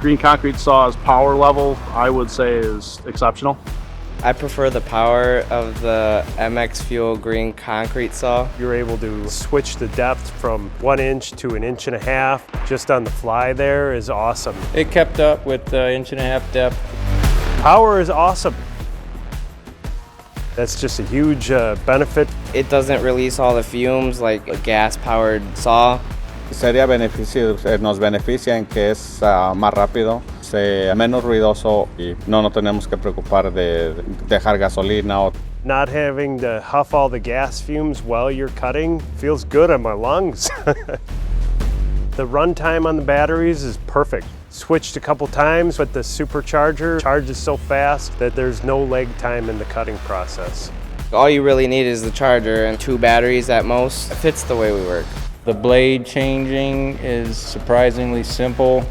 Green concrete saw's power level, I would say, is exceptional. I prefer the power of the MX FUEL green concrete saw. You're able to switch the depth from 1 inch to 1.5 inches just on the fly. There is awesome. It kept up with the 1.5 inch depth. Power is awesome. That's just a huge benefit. It doesn't release all the fumes like a gas-powered saw. Nos beneficia en que es más rápido, menos ruidoso y no nos tenemos que preocupar de dejar gasolina. Not having to huff all the gas fumes while you're cutting feels good on my lungs. The run time on the batteries is perfect. Switched a couple times, but the supercharger charges so fast that there's no lag time in the cutting process. All you really need is the charger and 2 batteries at most. It fits the way we work. The blade changing is surprisingly simple.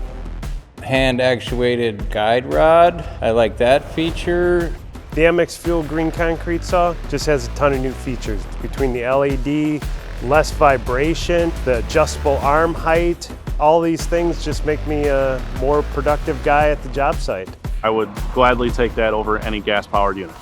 Hand actuated guide rod, I like that feature. The MX FUEL green concrete saw just has a ton of new features between the LED, less vibration, the adjustable arm height. All these things just make me a more productive guy at the job site. I would gladly take that over any gas-powered unit.